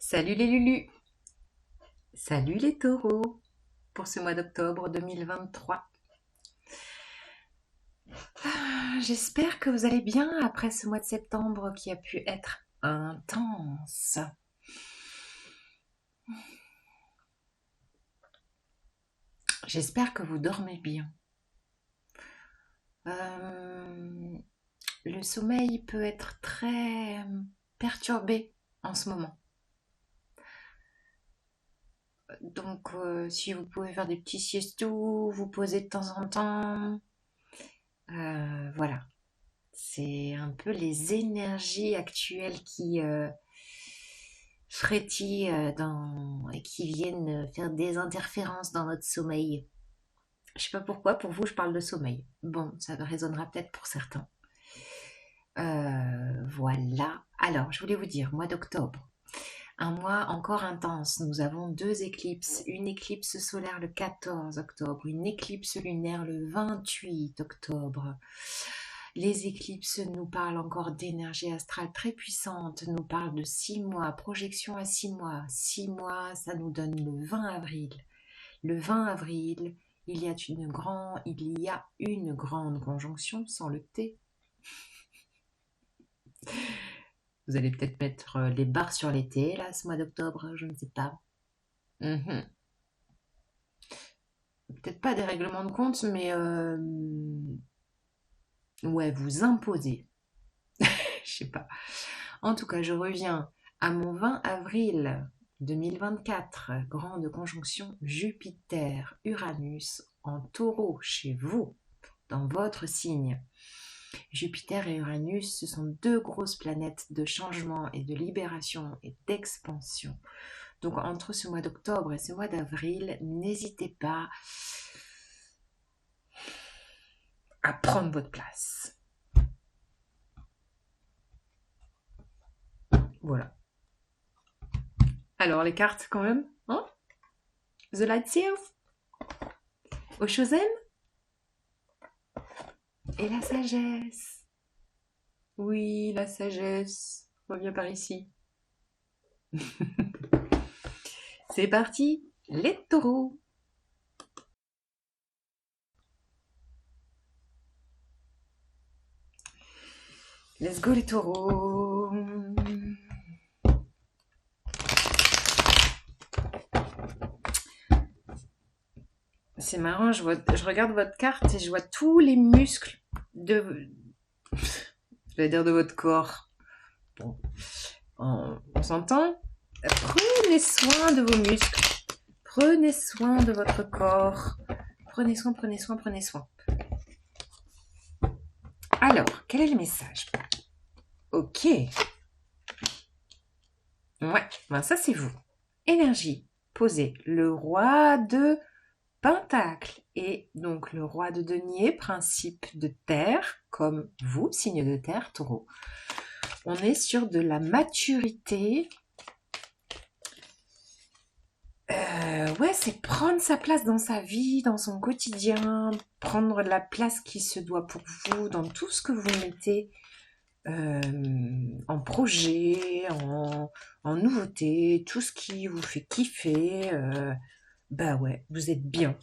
Salut les Lulus, salut les taureaux pour ce mois d'octobre 2023. J'espère que vous allez bien après ce mois de septembre qui a pu être intense. J'espère que vous dormez bien. Le sommeil peut être très perturbé en ce moment. Donc si vous pouvez faire des petits siestos, vous poser de temps en temps, voilà. C'est un peu les énergies actuelles qui frétillent et qui viennent faire des interférences dans notre sommeil. Je sais pas pourquoi, pour vous, je parle de sommeil. Bon, ça résonnera peut-être pour certains. Voilà. Alors, je voulais vous dire, mois d'octobre, un mois encore intense. Nous avons deux éclipses. Une éclipse solaire le 14 octobre, une éclipse lunaire le 28 octobre. Les éclipses nous parlent encore d'énergie astrale très puissante, nous parlent de 6 mois, projection à 6 mois. 6 mois, ça nous donne le 20 avril. Le 20 avril, il y a une grande conjonction sans le T. Vous allez peut-être mettre les barres sur les T, là, ce mois d'octobre, je ne sais pas. Peut-être pas des règlements de compte, mais ouais, vous imposez. Je sais pas. En tout cas, je reviens à mon 20 avril 2024, grande conjonction Jupiter-Uranus en taureau chez vous, dans votre signe. Jupiter et Uranus, ce sont deux grosses planètes de changement et de libération et d'expansion. Donc entre ce mois d'octobre et ce mois d'avril, n'hésitez pas à prendre votre place. Voilà. Alors les cartes quand même, hein? The Light Seals, Oshozen et la sagesse. Oui, la sagesse. Reviens par ici. C'est parti, les taureaux. Let's go les taureaux. C'est marrant, je regarde votre carte et je vois tous les muscles de... Je vais dire de votre corps. Bon, on s'entend? Prenez soin de vos muscles. Prenez soin de votre corps. Prenez soin, prenez soin, prenez soin. Alors, quel est le message? Ok. Ouais, ben ça c'est vous. Énergie, posez le roi de Pentacle et donc le roi de denier, principe de terre, comme vous, signe de terre, taureau. On est sur de la maturité. Ouais, c'est prendre sa place dans sa vie, dans son quotidien, prendre la place qui se doit pour vous, dans tout ce que vous mettez en projet, en nouveauté, tout ce qui vous fait kiffer. Bah ouais, vous êtes bien.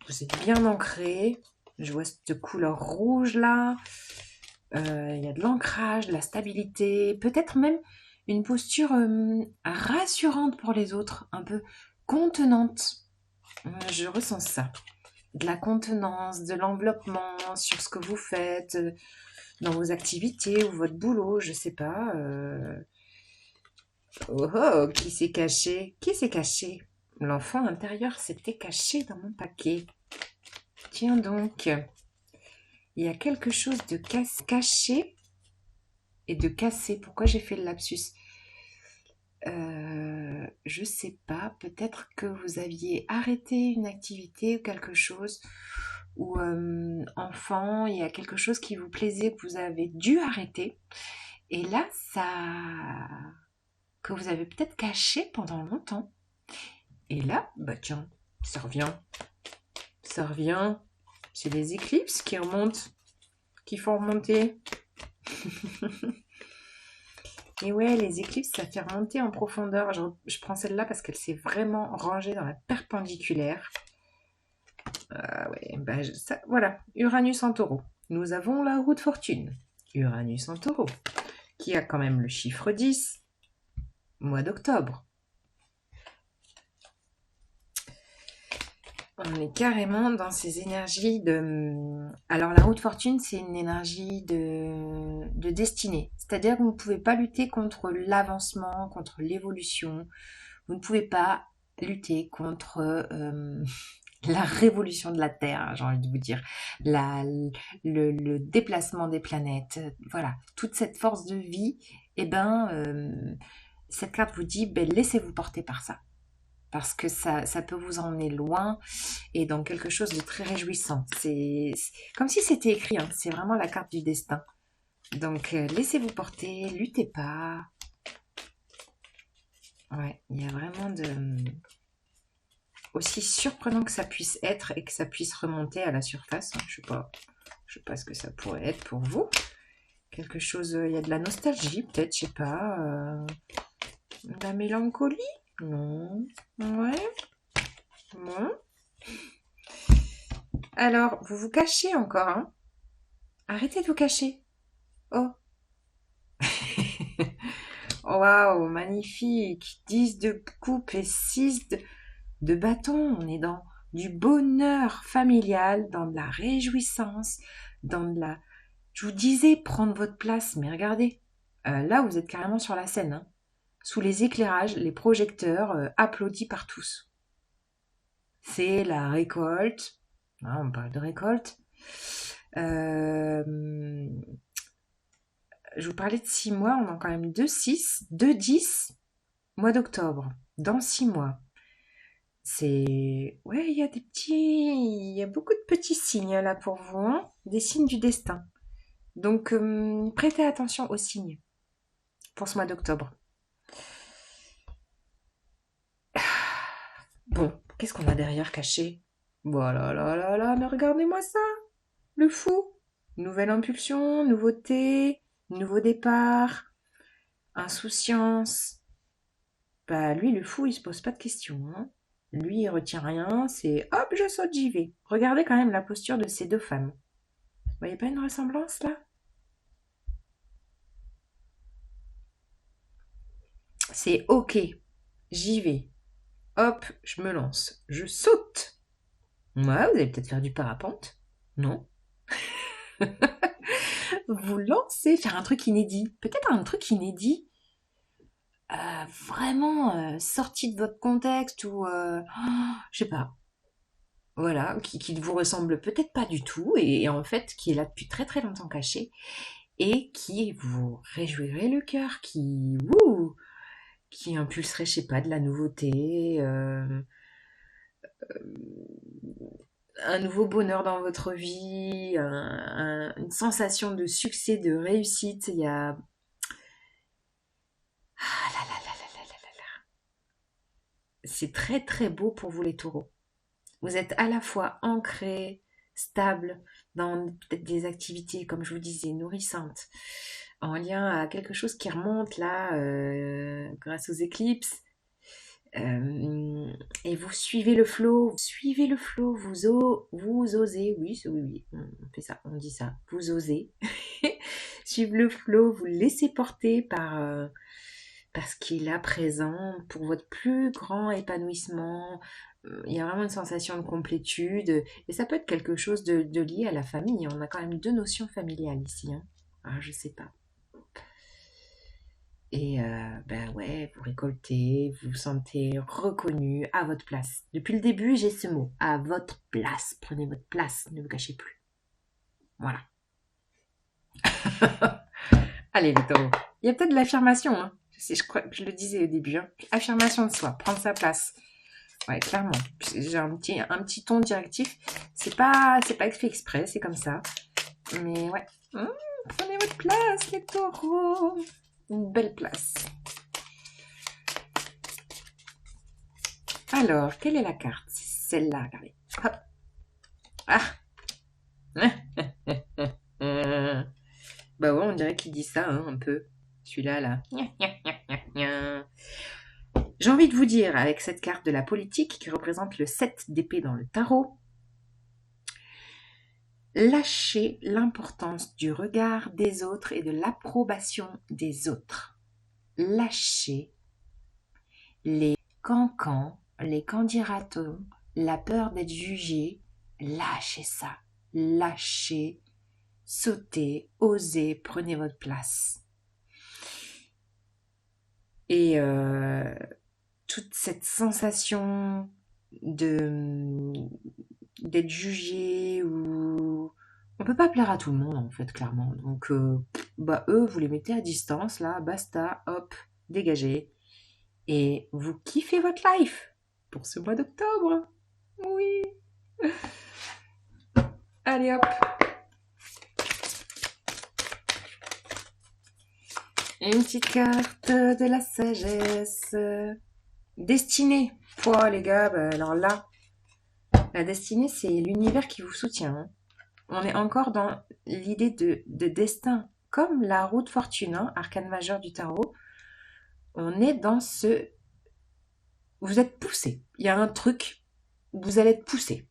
Vous êtes bien ancré. Je vois cette couleur rouge là. Il y a de l'ancrage, de la stabilité, peut-être même une posture rassurante pour les autres, un peu contenante. Je ressens ça. De la contenance, de l'enveloppement sur ce que vous faites, dans vos activités ou votre boulot, je sais pas. Oh oh, qui s'est caché? Qui s'est caché? L'enfant intérieur s'était caché dans mon paquet. Tiens donc, il y a quelque chose de caché et de cassé. Pourquoi j'ai fait le lapsus? Je sais pas, peut-être que vous aviez arrêté une activité ou quelque chose, ou enfant, il y a quelque chose qui vous plaisait que vous avez dû arrêter, et là, que vous avez peut-être caché pendant longtemps, et là, bah tiens, ça revient, c'est les éclipses qui remontent, qui font remonter. Et ouais, les éclipses, ça fait remonter en profondeur. Je prends celle-là parce qu'elle s'est vraiment rangée dans la perpendiculaire. Ah ouais, bah, voilà, Uranus en taureau. Nous avons la roue de fortune. Uranus en taureau, qui a quand même le chiffre 10, mois d'octobre. On est carrément dans ces énergies de... Alors la roue de fortune, c'est une énergie de destinée. C'est-à-dire que vous ne pouvez pas lutter contre l'avancement, contre l'évolution. Vous ne pouvez pas lutter contre la révolution de la Terre, hein, j'ai envie de vous dire. Le déplacement des planètes. Voilà, toute cette force de vie, eh ben, cette carte vous dit, ben, laissez-vous porter par ça. Parce que ça peut vous emmener loin et dans quelque chose de très réjouissant. C'est comme si c'était écrit, hein. C'est vraiment la carte du destin. Donc laissez-vous porter, luttez pas. Ouais, il y a vraiment de... Aussi surprenant que ça puisse être et que ça puisse remonter à la surface. Je sais pas ce que ça pourrait être pour vous. Quelque chose, il y a de la nostalgie peut-être, je sais pas. De la mélancolie? Non. Ouais. Bon. Alors, vous vous cachez encore, hein? Arrêtez de vous cacher. Oh. Waouh, magnifique. 10 de coupe et 6 de bâton. On est dans du bonheur familial, dans de la réjouissance, dans de la... Je vous disais, prendre votre place, mais regardez. Là, vous êtes carrément sur la scène, hein. Sous les éclairages, les projecteurs, applaudis par tous. C'est la récolte. Ah, on parle de récolte. Je vous parlais de 6 mois, on a quand même 2-6, 2-10, mois d'octobre, dans 6 mois. C'est... Ouais, il y a des petits... Il y a beaucoup de petits signes là pour vous, hein, des signes du destin. Donc, prêtez attention aux signes pour ce mois d'octobre. Bon, qu'est-ce qu'on a derrière caché? Voilà, là, là, là, mais regardez-moi ça, le fou. Nouvelle impulsion, nouveauté, nouveau départ, insouciance. Bah, lui, le fou, il se pose pas de questions, hein. Lui, il retient rien, c'est hop, je saute, j'y vais. Regardez quand même la posture de ces deux femmes. Vous voyez pas une ressemblance là? C'est ok, j'y vais. Hop, je me lance. Je saute. Ouais, vous allez peut-être faire du parapente. Non? Vous lancez, faire un truc inédit. Peut-être un truc inédit. Vraiment sorti de votre contexte ou je sais pas, voilà, qui ne vous ressemble peut-être pas du tout et en fait qui est là depuis très très longtemps caché et qui vous réjouirait le cœur, qui impulserait, je sais pas, de la nouveauté, un nouveau bonheur dans votre vie, une sensation de succès, de réussite. Il y a... Ah là là là là là là là là. C'est très très beau pour vous les taureaux. Vous êtes à la fois ancré, stable, dans peut-être des activités, comme je vous disais, nourrissantes, en lien à quelque chose qui remonte là, grâce aux éclipses. Et vous suivez le flot, vous osez, oui, oui, oui, on fait ça, on dit ça, vous osez suivre le flot, vous laissez porter par ce qui est là présent pour votre plus grand épanouissement. Il y a vraiment une sensation de complétude et ça peut être quelque chose de lié à la famille. On a quand même deux notions familiales ici, hein. Alors, je sais pas. Et ben ouais, vous récoltez, vous vous sentez reconnu à votre place. Depuis le début, j'ai ce mot, à votre place. Prenez votre place, ne vous cachez plus. Voilà. Allez les taureaux. Il y a peut-être de l'affirmation, hein. Je crois que je le disais au début, hein. Affirmation de soi, prendre sa place. Ouais, clairement. J'ai un petit ton directif. C'est pas fait exprès, c'est comme ça. Mais ouais. Prenez votre place, les taureaux. Une belle place. Alors, quelle est la carte? C'est celle-là, regardez. Hop. Ah. Bah ouais, on dirait qu'il dit ça, hein, un peu. Celui-là, là. Gna, gna, gna, gna, gna. J'ai envie de vous dire, avec cette carte de la politique qui représente le 7 d'épée dans le tarot, lâchez l'importance du regard des autres et de l'approbation des autres. Lâchez les cancans, les candidatons, la peur d'être jugé. Lâchez ça. Lâchez, sautez, osez, prenez votre place. Et toute cette sensation d'être jugé ou on peut pas plaire à tout le monde en fait clairement. Donc eux vous les mettez à distance là, basta, hop, dégagez et vous kiffez votre life pour ce mois d'octobre. Oui. Allez hop. Une petite carte de la sagesse. Destinée. Oh les gars, bah, alors là, la destinée, c'est l'univers qui vous soutient. Hein. On est encore dans l'idée de destin. Comme la roue de fortune, hein, arcane majeur du tarot, on est dans ce... Vous êtes poussé. Il y a un truc, vous allez être poussé.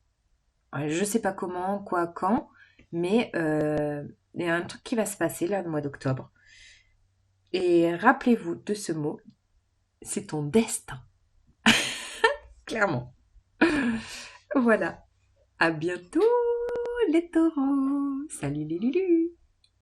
Je sais pas comment, quoi, quand, mais il y a un truc qui va se passer là, le mois d'octobre. Et rappelez-vous de ce mot, c'est ton destin. Clairement. Voilà. À bientôt les taureaux. Salut les lulus.